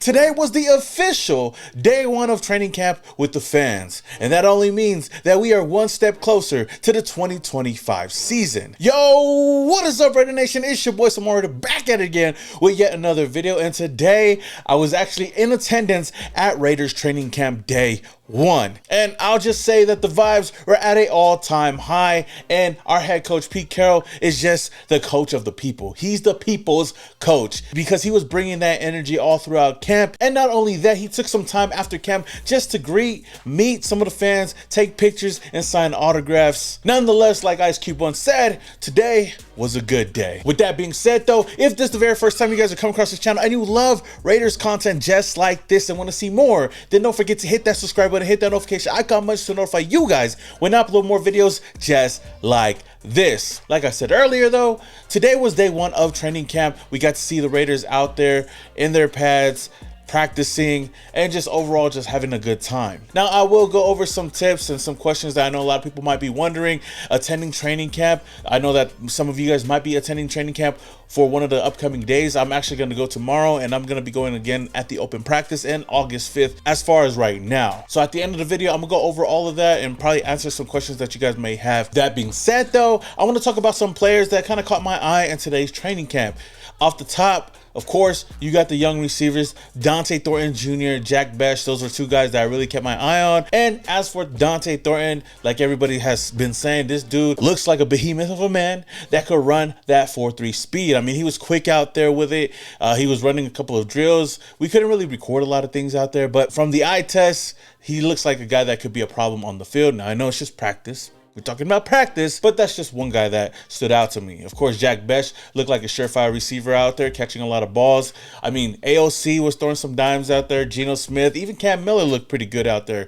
Today was the official day one of training camp with the fans, and that only means that we are one step closer to the 2025 season. Yo, what is up, Raider Nation? It's your boy Samara back at it again with yet another video, and today I was actually in attendance at Raiders training camp day one, and I'll just say that the vibes were at an all-time high, and our head coach Pete Carroll is just the coach of the people. He's the people's coach because he was bringing that energy all throughout camp. And not only that, he took some time after camp just to meet some of the fans, take pictures, and sign autographs. Nonetheless, like Ice Cube once said, today was a good day. With that being said though, if this is the very first time you guys are coming across this channel and you love Raiders content just like this and want to see more, then don't forget to hit that subscribe button, hit that notification icon button to notify you guys when I upload more videos just like this. Like I said earlier though, today was day one of training camp. We got to see the Raiders out there in their pads, practicing, and just overall just having a good time. Now I will go over some tips and some questions that I know a lot of people might be wondering attending training camp. I know that some of you guys might be attending training camp for one of the upcoming days. I'm actually going to go tomorrow, and I'm going to be going again at the open practice in August 5th as far as right now. So at the end of the video, I'm gonna go over all of that and probably answer some questions that you guys may have. That being said though, I want to talk about some players that kind of caught my eye in today's training camp. Off the top, of course, you got the young receivers, Dante Thornton Jr., Jack Bech. Those were two guys that I really kept my eye on. And as for Dante Thornton, like everybody has been saying, this dude looks like a behemoth of a man that could run that 4.3 speed. I mean, he was quick out there with it. He was running a couple of drills. We couldn't really record a lot of things out there, but from the eye test, he looks like a guy that could be a problem on the field. Now, I know it's just practice. We're talking about practice, but that's just one guy that stood out to me. Of course, Jack Bech looked like a surefire receiver out there, catching a lot of balls. I mean, AOC was throwing some dimes out there. Geno Smith, even Cam Miller looked pretty good out there.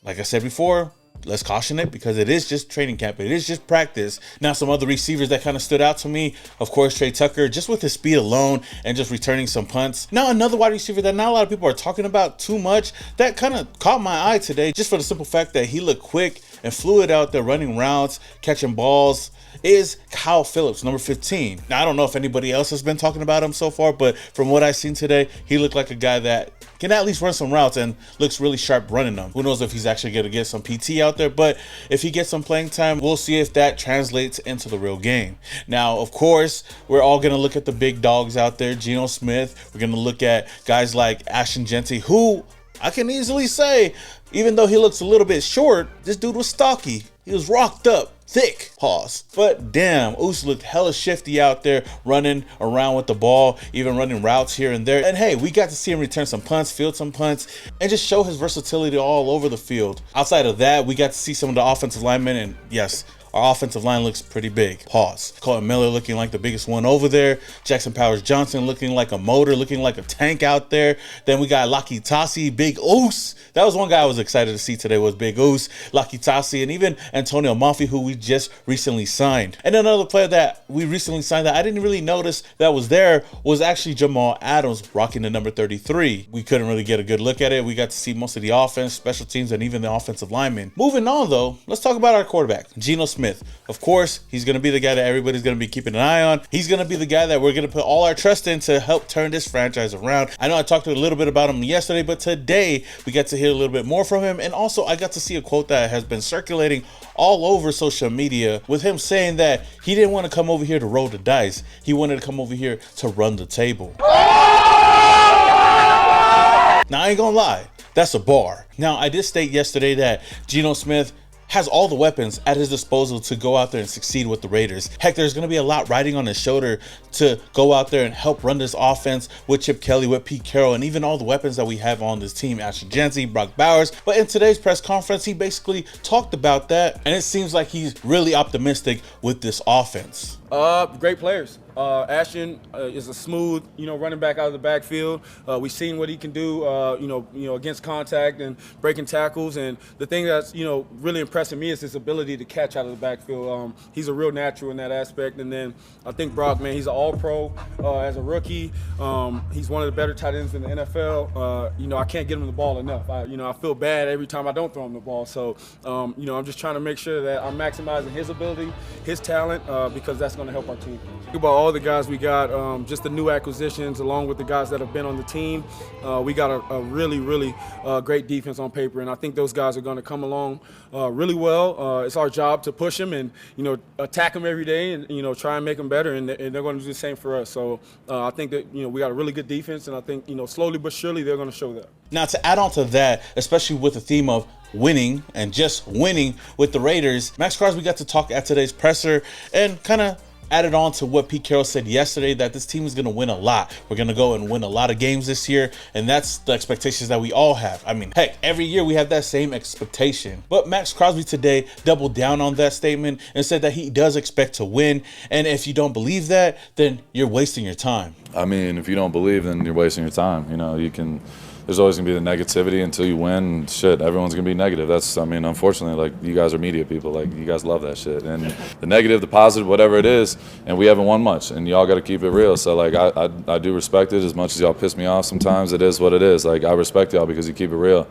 Like I said before, let's caution it because it is just training camp. It is just practice. Now, some other receivers that kind of stood out to me, of course, Trey Tucker, just with his speed alone and just returning some punts. Now, another wide receiver that not a lot of people are talking about too much that kind of caught my eye today, just for the simple fact that he looked quick and fluid out there running routes, catching balls, is Kyle Phillips, number 15. Now, I don't know if anybody else has been talking about him so far, but from what I've seen today, he looked like a guy that can at least run some routes and looks really sharp running them. Who knows if he's actually going to get some PT out there, but if he gets some playing time, we'll see if that translates into the real game. Now, of course, we're all going to look at the big dogs out there, Geno Smith. We're going to look at guys like Ashton Jeanty, who I can easily say, even though he looks a little bit short, this dude was stocky. He was rocked up, thick, pause. But damn, Oos looked hella shifty out there, running around with the ball, even running routes here and there. And hey, we got to see him return some punts, field some punts, and just show his versatility all over the field. Outside of that, we got to see some of the offensive linemen, and yes, our offensive line looks pretty big. Pause. Colton Miller looking like the biggest one over there. Jackson Powers Johnson looking like a motor, looking like a tank out there. Then we got Laki Tassi, Big Oos. That was one guy I was excited to see today, was Big Oos, Laki Tassi, and even Antonio Maffi, who we just recently signed. And another player that we recently signed that I didn't really notice that was there was actually Jamal Adams, rocking the number 33. We couldn't really get a good look at it. We got to see most of the offense, special teams, and even the offensive linemen. Moving on though, let's talk about our quarterback, Geno Smith. Of course, he's going to be the guy that everybody's going to be keeping an eye on. He's going to be the guy that we're going to put all our trust in to help turn this franchise around. I know I talked a little bit about him yesterday, but today we got to hear a little bit more from him. And also, I got to see a quote that has been circulating all over social media with him saying that he didn't want to come over here to roll the dice. He wanted to come over here to run the table. Now, I ain't gonna lie, that's a bar. Now, I did state yesterday that Geno Smith has all the weapons at his disposal to go out there and succeed with the Raiders. Heck, there's going to be a lot riding on his shoulder to go out there and help run this offense with Chip Kelly, with Pete Carroll, and even all the weapons that we have on this team, Ashton Jeanty, Brock Bowers. But in today's press conference, he basically talked about that, and it seems like he's really optimistic with this offense. Great players. Ashton is a smooth, running back out of the backfield. We've seen what he can do, against contact and breaking tackles. And the thing that's, really impressing me is his ability to catch out of the backfield. He's a real natural in that aspect. And then I think Brock, man, he's an all-pro as a rookie. He's one of the better tight ends in the NFL. I can't get him the ball enough. I feel bad every time I don't throw him the ball. So, I'm just trying to make sure that I'm maximizing his ability, his talent, because that's going to help our team. Think about all the guys we got, just the new acquisitions, along with the guys that have been on the team. We got a really, really great defense on paper, and I think those guys are going to come along really well. It's our job to push them and, attack them every day and, try and make them better, and they're going to do the same for us. So I think that, we got a really good defense, and I think, slowly but surely they're going to show that. Now, to add on to that, especially with the theme of winning and just winning with the Raiders, Maxx Crosby got to talk at today's presser and kind of added on to what Pete Carroll said yesterday, that this team is going to win a lot. We're going to go and win a lot of games this year, and that's the expectations that we all have. I mean, heck, every year we have that same expectation. But Maxx Crosby today doubled down on that statement and said that he does expect to win, and if you don't believe that, then you're wasting your time. I mean, if you don't believe, then you're wasting your time. There's always gonna be the negativity until you win. Shit, everyone's gonna be negative. Unfortunately, like, you guys are media people. Like, you guys love that shit. And the negative, the positive, whatever it is, and we haven't won much. And y'all got to keep it real. So, like, I do respect it as much as y'all piss me off sometimes. It is what it is. Like, I respect y'all because you keep it real.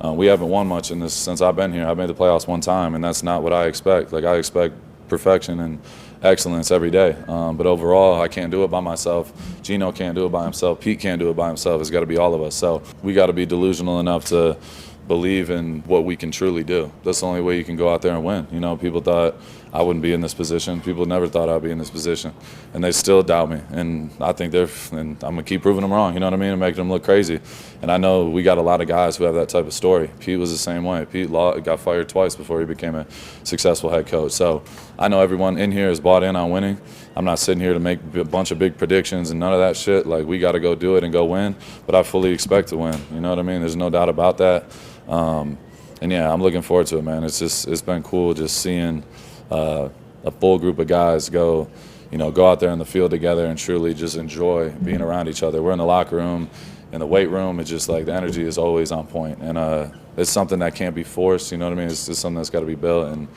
We haven't won much in this since I've been here. I've made the playoffs one time, and that's not what I expect. Like, I expect perfection and excellence every day. But overall, I can't do it by myself. Geno can't do it by himself. Pete can't do it by himself. It's got to be all of us. So we got to be delusional enough to believe in what we can truly do. That's the only way you can go out there and win. People thought I wouldn't be in this position. People never thought I'd be in this position, and they still doubt me. And I think and I'm gonna keep proving them wrong. You know what I mean? And making them look crazy. And I know we got a lot of guys who have that type of story. Pete was the same way. Pete got fired twice before he became a successful head coach. So I know everyone in here is bought in on winning. I'm not sitting here to make a bunch of big predictions and none of that shit. Like, we got to go do it and go win. But I fully expect to win. You know what I mean? There's no doubt about that. And yeah, I'm looking forward to it, man. It's been cool just seeing a full group of guys go out there in the field together and truly just enjoy being around each other. We're in the locker room, in the weight room. It's just like the energy is always on point, and it's something that can't be forced. You know what I mean? It's just something that's got to be built, and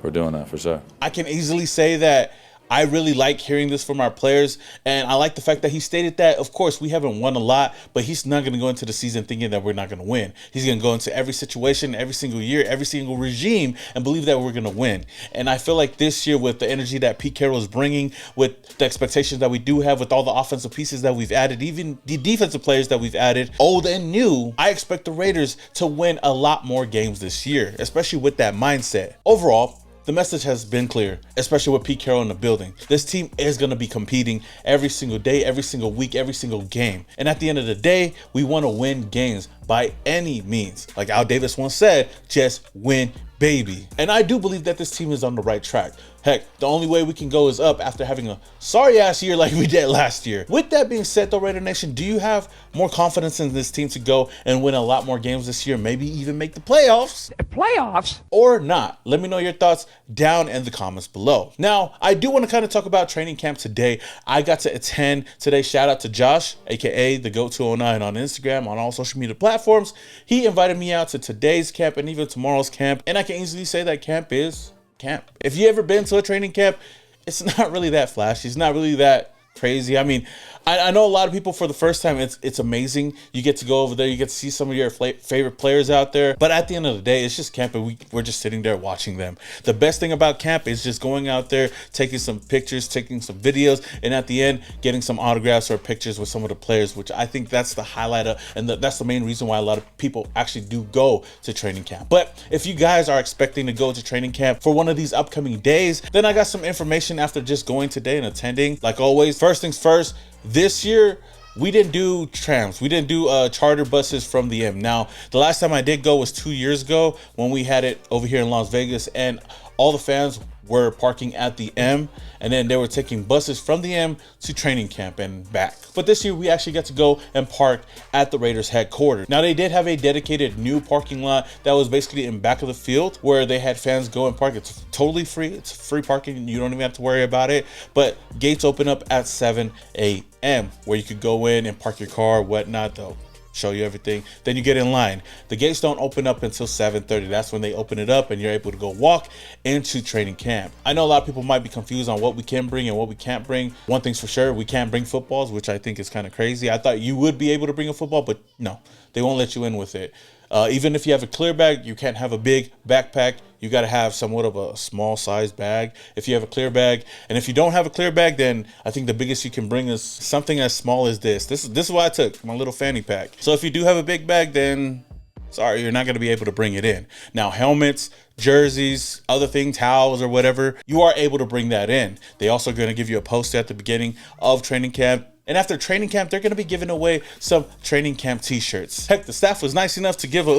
we're doing that for sure. I can easily say that I really like hearing this from our players, and I like the fact that he stated that, of course, we haven't won a lot, but he's not going to go into the season thinking that we're not going to win. He's going to go into every situation, every single year, every single regime, and believe that we're going to win. And I feel like this year, with the energy that Pete Carroll is bringing, with the expectations that we do have, with all the offensive pieces that we've added, even the defensive players that we've added, old and new, I expect the Raiders to win a lot more games this year, especially with that mindset. Overall, the message has been clear, especially with Pete Carroll in the building. This team is going to be competing every single day, every single week, every single game. And at the end of the day, we want to win games by any means. Like Al Davis once said, just win, baby. And I do believe that this team is on the right track. Heck, the only way we can go is up after having a sorry-ass year like we did last year. With that being said, though, Raider Nation, do you have more confidence in this team to go and win a lot more games this year, maybe even make the playoffs? Playoffs? Or not? Let me know your thoughts down in the comments below. Now, I do want to kind of talk about training camp today. I got to attend today. Shout out to Josh, aka the GOAT209 on Instagram, on all social media platforms. He invited me out to today's camp and even tomorrow's camp, and I can easily say that camp is camp. If you ever been to a training camp, it's not really that flashy. It's not really that crazy. I mean, I know a lot of people, for the first time, it's amazing. You get to go over there, you get to see some of your favorite players out there. But at the end of the day, it's just camp, and we're just sitting there watching them. The best thing about camp is just going out there, taking some pictures, taking some videos, and at the end, getting some autographs or pictures with some of the players, which I think that's the highlight of, and that's the main reason why a lot of people actually do go to training camp. But if you guys are expecting to go to training camp for one of these upcoming days, then I got some information after just going today and attending. Like always, first things first, this year, we didn't do trams. We didn't do charter buses from the M. Now, the last time I did go was 2 years ago when we had it over here in Las Vegas, and all the fans were parking at the M, and then they were taking buses from the M to training camp and back. But this year, we actually got to go and park at the Raiders headquarters. Now, they did have a dedicated new parking lot that was basically in back of the field where they had fans go and park. It's totally free. It's free parking. You don't even have to worry about it. But gates open up at 7 a.m. where you could go in and park your car, whatnot, though. Show you everything, then you get in line. The gates don't open up until 7:30. That's when they open it up and you're able to go walk into training camp. I know a lot of people might be confused on what we can bring and what we can't bring. One thing's for sure, we can't bring footballs, which I think is kind of crazy. I thought you would be able to bring a football, but no, they won't let you in with it. Even if you have a clear bag, you can't have a big backpack. You got to have somewhat of a small size bag if you have a clear bag. And if you don't have a clear bag, then I think the biggest you can bring is something as small as this. This is what I took, my little fanny pack. So if you do have a big bag, then sorry, you're not going to be able to bring it in. Now, helmets, jerseys, other things, towels or whatever, you are able to bring that in. They also going to give you a poster at the beginning of training camp. And after training camp, they're going to be giving away some training camp t-shirts. Heck, the staff was nice enough to give a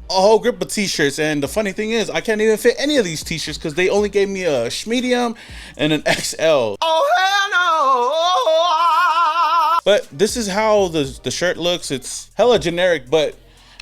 whole grip of t-shirts. And the funny thing is, I can't even fit any of these t-shirts because they only gave me a medium and an XL. Oh, hell no! But this is how the shirt looks. It's hella generic, but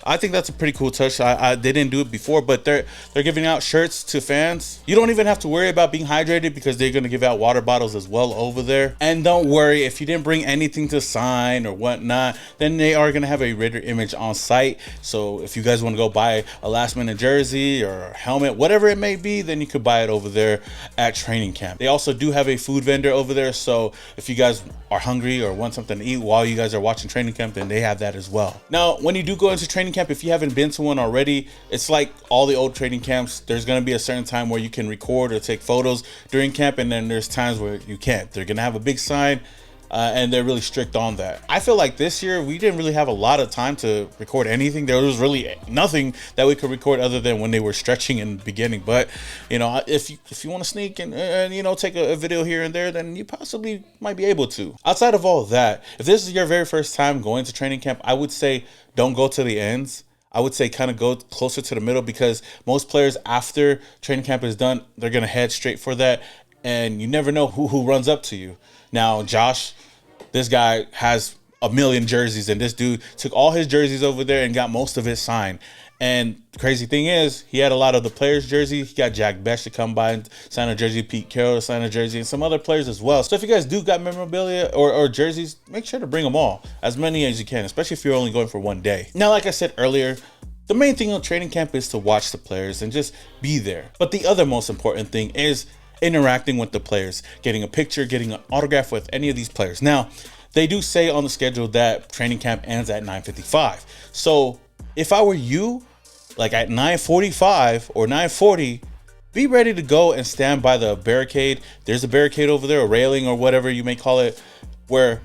I think that's a pretty cool touch. They didn't do it before, but they're giving out shirts to fans. You don't even have to worry about being hydrated because they're going to give out water bottles as well over there. And don't worry, if you didn't bring anything to sign or whatnot, then they are going to have a Raider image on site. So if you guys want to go buy a last minute jersey or a helmet, whatever it may be, then you could buy it over there at training camp. They also do have a food vendor over there. So if you guys are hungry or want something to eat while you guys are watching training camp, then they have that as well. Now, when you do go into training camp, if you haven't been to one already, it's like all the old training camps. There's going to be a certain time where you can record or take photos during camp, and then there's times where you can't. They're going to have a big sign, and they're really strict on that. I feel like this year we didn't really have a lot of time to record anything. There was really nothing that we could record other than when they were stretching in the beginning. But you know, if you want to sneak and you know, take a video here and there, then you possibly might be able to. Outside of all of that, if this is your very first time going to training camp, I would say don't go to the ends. I would say kind of go closer to the middle, because most players after training camp is done, they're going to head straight for that. And you never know who runs up to you. Now, Josh, this guy has a million jerseys, and this dude took all his jerseys over there and got most of it signed. And the crazy thing is, he had a lot of the players' jerseys. He got Jack Besh to come by and sign a jersey, Pete Carroll to sign a jersey, and some other players as well. So if you guys do got memorabilia or jerseys, make sure to bring them all, as many as you can, especially if you're only going for one day. Now, like I said earlier, the main thing on training camp is to watch the players and just be there. But the other most important thing is interacting with the players, getting a picture, getting an autograph with any of these players. Now, they do say on the schedule that training camp ends at 9:55. So if I were you, like at 9:45 or 9:40, be ready to go and stand by the barricade. There's a barricade over there, a railing or whatever you may call it, where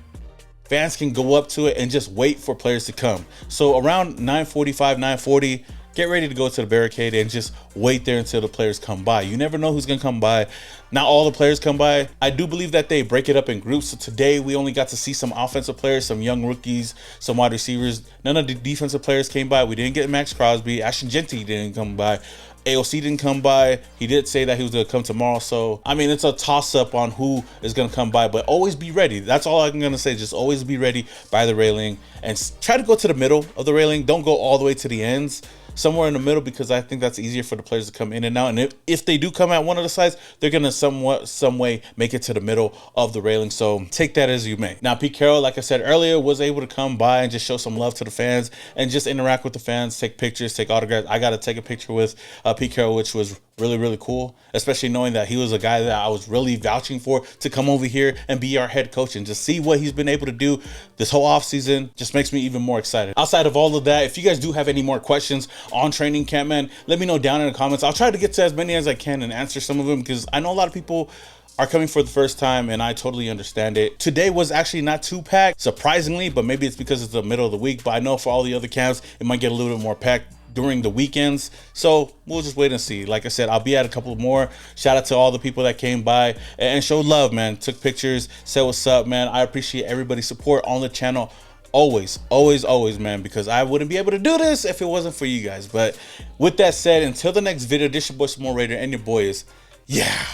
fans can go up to it and just wait for players to come. So around 9:45, 9:40, get ready to go to the barricade and just wait there until the players come by. You never know who's going to come by. Not all the players come by. I do believe that they break it up in groups. So today we only got to see some offensive players, some young rookies, some wide receivers. None of the defensive players came by. We didn't get Maxx Crosby. Ashton Jeanty didn't come by. AOC didn't come by. He did say that he was going to come tomorrow. So, I mean, it's a toss-up on who is going to come by. But always be ready. That's all I'm going to say. Just always be ready by the railing. And try to go to the middle of the railing. Don't go all the way to the ends. Somewhere in the middle, because I think that's easier for the players to come in and out. And if they do come at one of the sides, they're going to some way make it to the middle of the railing. So take that as you may. Now, Pete Carroll, like I said earlier, was able to come by and just show some love to the fans and just interact with the fans, take pictures, take autographs. I got to take a picture with Pete Carroll, which was really, really cool, especially knowing that he was a guy that I was really vouching for to come over here and be our head coach, and just see what he's been able to do this whole offseason just makes me even more excited. Outside of all of that, if you guys do have any more questions on training camp, man, let me know down in the comments. I'll try to get to as many as I can and answer some of them, because I know a lot of people are coming for the first time, and I totally understand it. Today was actually not too packed, surprisingly, but maybe it's because it's the middle of the week. But I know for all the other camps, it might get a little bit more packed during the weekends. So we'll just wait and see. Like I said, I'll be at a couple more. Shout out to all the people that came by and showed love, man. Took pictures, said what's up, man. I appreciate everybody's support on the channel. Always, always, always, man, because I wouldn't be able to do this if it wasn't for you guys. But with that said, until the next video, this your boy Small Raider, and your boy is, yeah.